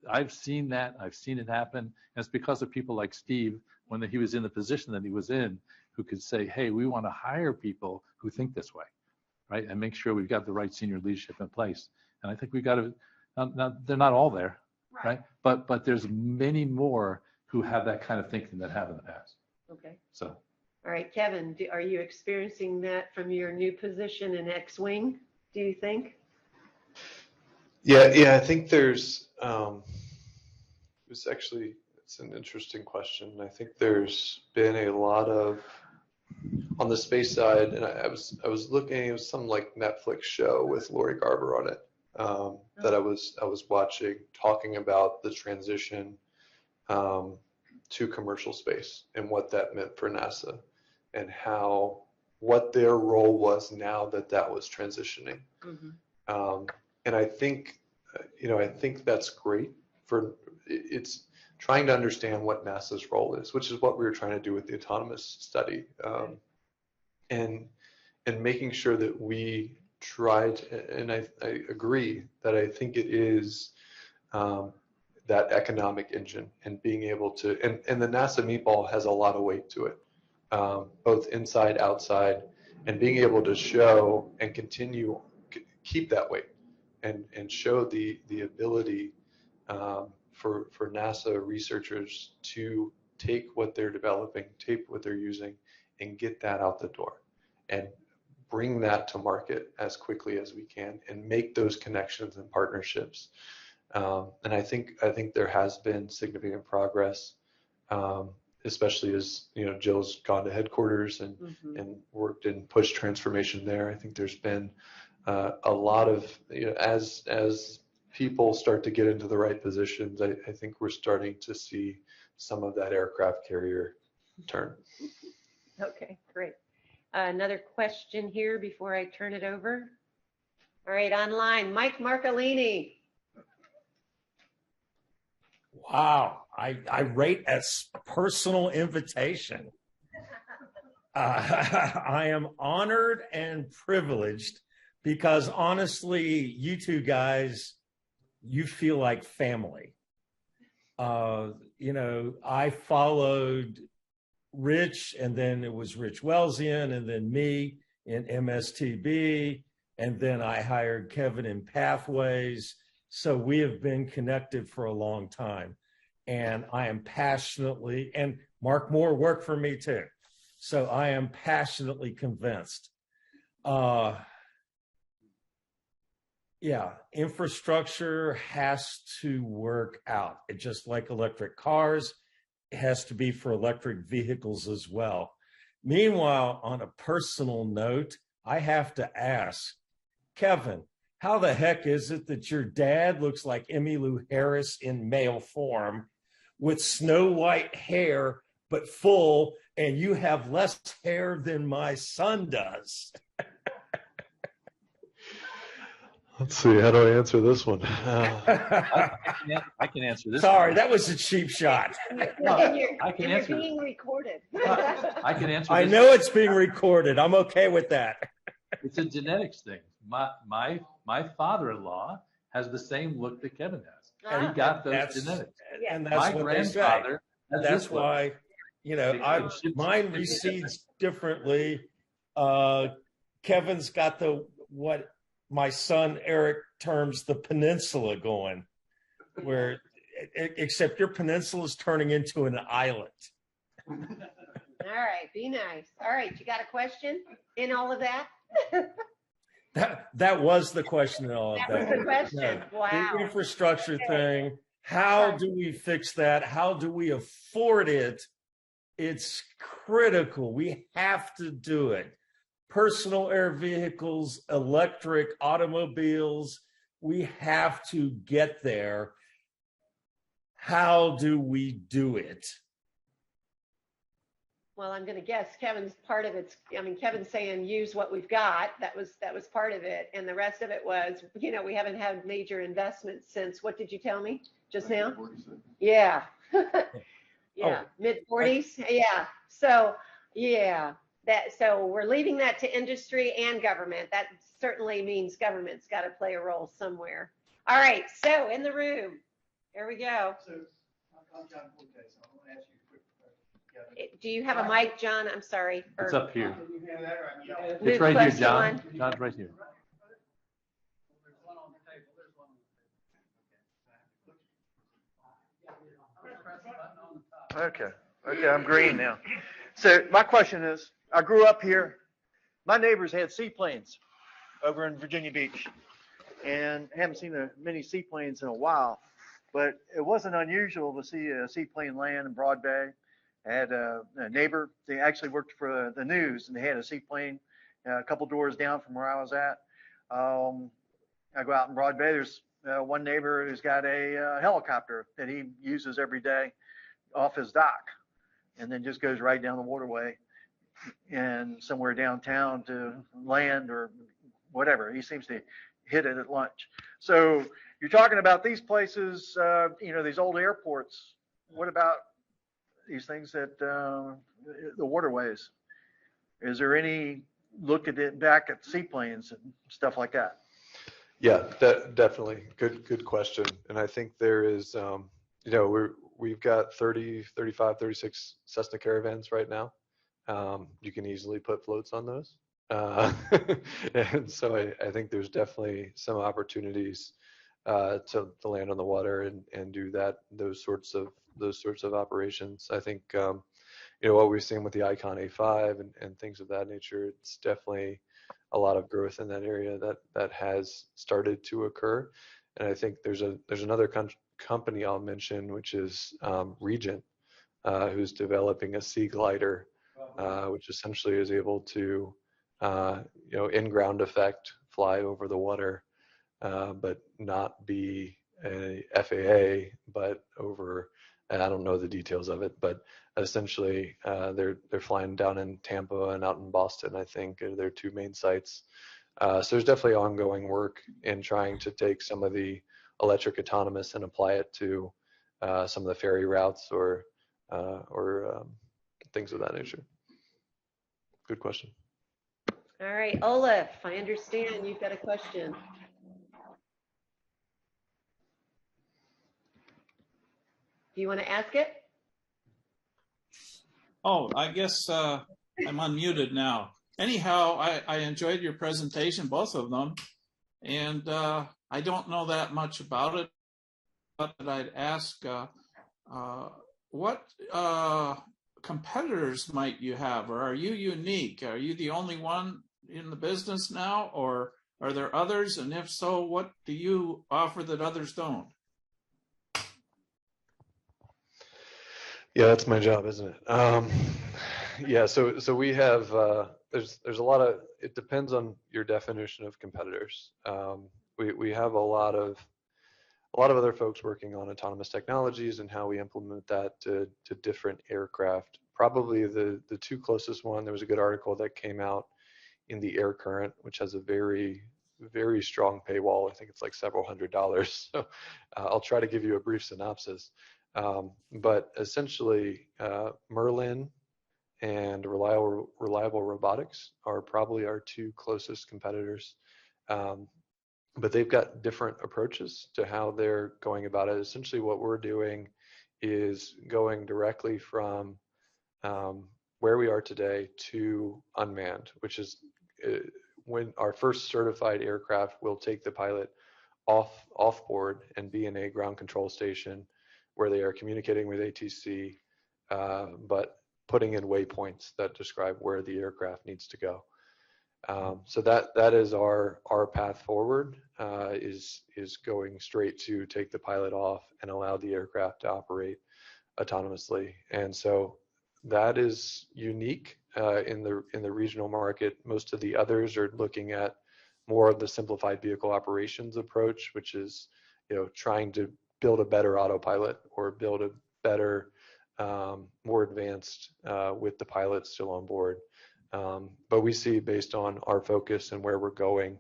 I've seen that, I've seen it happen. And it's because of people like Steve, when he was in the position that he was in, who could say, hey, we want to hire people who think this way, right? And make sure we've got the right senior leadership in place. And I think we've got to, now they're not all there, right? But there's many more who have that kind of thinking that have in the past. Okay. So. All right, Kevin, are you experiencing that from your new position in X-Wing, do you think? Yeah, I think there's, it's an interesting question. I think there's been a lot of, on the space side, and I was looking, it was some like Netflix show with Lori Garber on it that I was watching, talking about the transition to commercial space and what that meant for NASA, and how what their role was now that was transitioning. And I think, I think that's great it's trying to understand what NASA's role is, which is what we were trying to do with the autonomous study. And making sure that we tried, and I agree that I think it is that economic engine and being able to, and the NASA meatball has a lot of weight to it, both inside, outside, and being able to show and keep that weight and show the ability for NASA researchers to take what they're developing, take what they're using, and get that out the door and bring that to market as quickly as we can and make those connections and partnerships. And I think there has been significant progress, especially as Jill's gone to headquarters and worked and pushed transformation there. I think there's been a lot of as people start to get into the right positions, I think we're starting to see some of that aircraft carrier turn. Okay, great. Another question here before I turn it over. All right, online, Mike Marcolini. Wow, I rate as personal invitation. I am honored and privileged because honestly, you two guys, you feel like family. I followed Rich, and then it was Rich Wellsian, and then me in MSTB, and then I hired Kevin in Pathways. So we have been connected for a long time, and I am passionately, and Mark Moore worked for me too. So I am passionately convinced. Infrastructure has to work out. It just like electric cars, it has to be for electric vehicles as well. Meanwhile, on a personal note, I have to ask, Kevin, how the heck is it that your dad looks like Emmylou Harris in male form with snow white hair, but full, and you have less hair than my son does? Let's see, how do I answer this one? I can answer this. Sorry, that was a cheap shot. I can answer. You're being recorded. I can answer. I know it's being recorded. I'm okay with that. It's a genetics thing. My father-in-law has the same look that Kevin has. And he got those genetics. And that's my what grandfather. That's why, mine recedes differently. Kevin's got what my son Eric terms the peninsula going, where except your peninsula is turning into an island. All right, be nice. All right, you got a question in all of that? That was the question in all of that. That was the question. Yeah. Wow. The infrastructure thing. How do we fix that? How do we afford it? It's critical. We have to do it. Personal air vehicles, electric automobiles, we have to get there. How do we do it? Well, I'm going to guess Kevin's part of it. Kevin's saying use what we've got. That was part of it. And the rest of it was, we haven't had major investments since, what did you tell me just now? 46. Yeah. Yeah. Mid-40s. Yeah. So, yeah. So we're leaving that to industry and government. That certainly means government's got to play a role somewhere. All right. So in the room, here we go. So I'm John Forte, so I'm going to ask you a quick question, Kevin. Do you have a mic, John? I'm sorry. It's up here. Can you hand that or I can It's right here, John. John's right here. There's one on the table. There's one on the table. Okay, I'm green now. So my question is, I grew up here. My neighbors had seaplanes over in Virginia Beach, and haven't seen many seaplanes in a while. But it wasn't unusual to see a seaplane land in Broad Bay. I had a neighbor. They actually worked for the news, and they had a seaplane a couple doors down from where I was at. I go out in Broad Bay. There's one neighbor who's got a helicopter that he uses every day off his dock, and then just goes right down the waterway. and somewhere downtown to land or whatever. He seems to hit it at lunch. So you're talking about these places, these old airports. What about these things that the waterways? Is there any look at it back at seaplanes and stuff like that? Yeah, definitely. Good question. And I think there is, we've got 30, 35, 36 Cessna Caravans right now. You can easily put floats on those. And so I think there's definitely some opportunities to land on the water and do those sorts of operations. I think what we've seen with the Icon A5 and things of that nature, it's definitely a lot of growth in that area that has started to occur. And I think there's another company I'll mention, which is Regent, who's developing a sea glider, which essentially is able to in ground effect fly over the water, but not be a FAA, but over, and I don't know the details of it, but essentially they're flying down in Tampa and out in Boston, I think, are their two main sites. So there's definitely ongoing work in trying to take some of the electric autonomous and apply it to some of the ferry routes or things of that nature. Good question. All right, Olaf, I understand you've got a question. Do you want to ask it? Oh, I guess I'm unmuted now. Anyhow, I enjoyed your presentation, both of them, and I don't know that much about it, but I'd ask what competitors might you have, or are you unique? Are you the only one in the business now, or are there others? And if so, what do you offer that others don't? Yeah, that's my job, isn't it? Yeah, so we have there's a lot of, it depends on your definition of competitors. We have a lot of other folks working on autonomous technologies and how we implement that to different aircraft. Probably the two closest one, there was a good article that came out in the Air Current, which has a very, very strong paywall. I think it's like several $100s. So I'll try to give you a brief synopsis. But essentially, Merlin and Reliable Robotics are probably our two closest competitors. But they've got different approaches to how they're going about it. Essentially, what we're doing is going directly from where we are today to unmanned, which is when our first certified aircraft will take the pilot off board and be in a ground control station where they are communicating with ATC, but putting in waypoints that describe where the aircraft needs to go. So that is our path forward, is going straight to take the pilot off and allow the aircraft to operate autonomously. And so that is unique in the regional market. Most of the others are looking at more of the simplified vehicle operations approach, which is trying to build a better autopilot or build a better, more advanced with the pilot still on board. But we see, based on our focus and where we're going,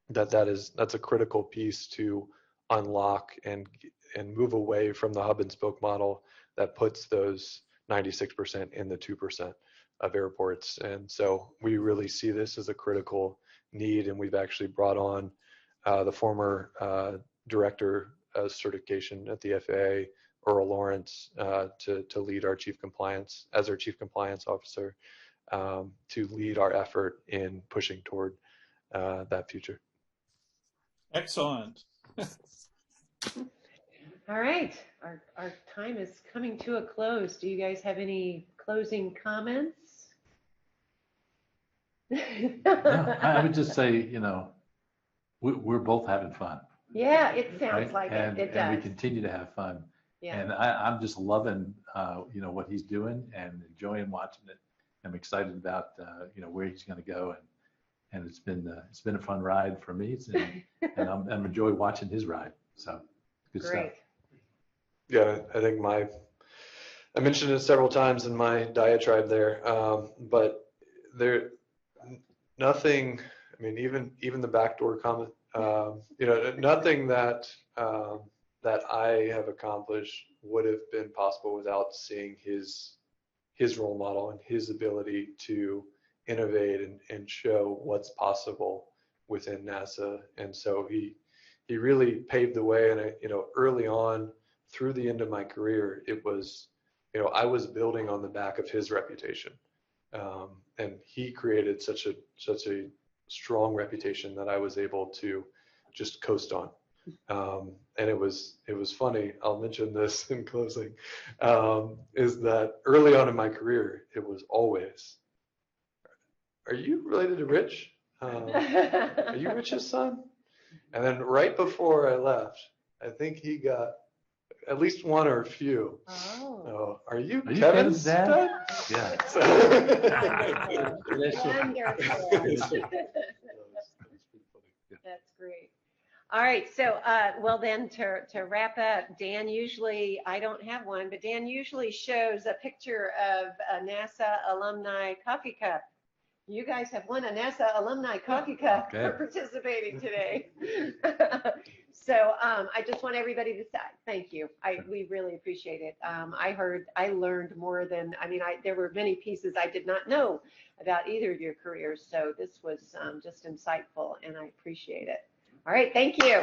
that's a critical piece to unlock and move away from the hub and spoke model that puts those 96% in the 2% of airports. And so we really see this as a critical need, and we've actually brought on the former director of certification at the FAA, Earl Lawrence, to lead our chief compliance officer, to lead our effort in pushing toward that future. Excellent. All right, our time is coming to a close. Do you guys have any closing comments? No, I would just say, we're both having fun. Yeah, it sounds right? like it does. And we continue to have fun. Yeah. And I'm just loving, what he's doing and enjoying watching it. I'm excited about, where he's going to go, and it's been a fun ride for me, and I'm enjoying watching his ride. So good Great. stuff. Yeah, I think I mentioned it several times in my diatribe there, but there, nothing. I mean, even the backdoor comment. Nothing that that I have accomplished would have been possible without seeing his role model and his ability to innovate and show what's possible within NASA. And so he really paved the way. And early on through the end of my career, it was, I was building on the back of his reputation. And he created such a strong reputation that I was able to just coast on. And it was funny. I'll mention this in closing, is that early on in my career, it was always, are you related to Rich? Are you Rich's son? And then right before I left, I think he got at least one or a few. Oh, are you Kevin's dad? Yeah. Wonderful. That's great. All right, so well then to wrap up, Dan usually, I don't have one, but Dan usually shows a picture of a NASA alumni coffee cup. You guys have won a NASA alumni coffee cup for participating today. So I just want everybody to say thank you. We really appreciate it. I learned more than, there were many pieces I did not know about either of your careers. So this was just insightful, and I appreciate it. All right, thank you.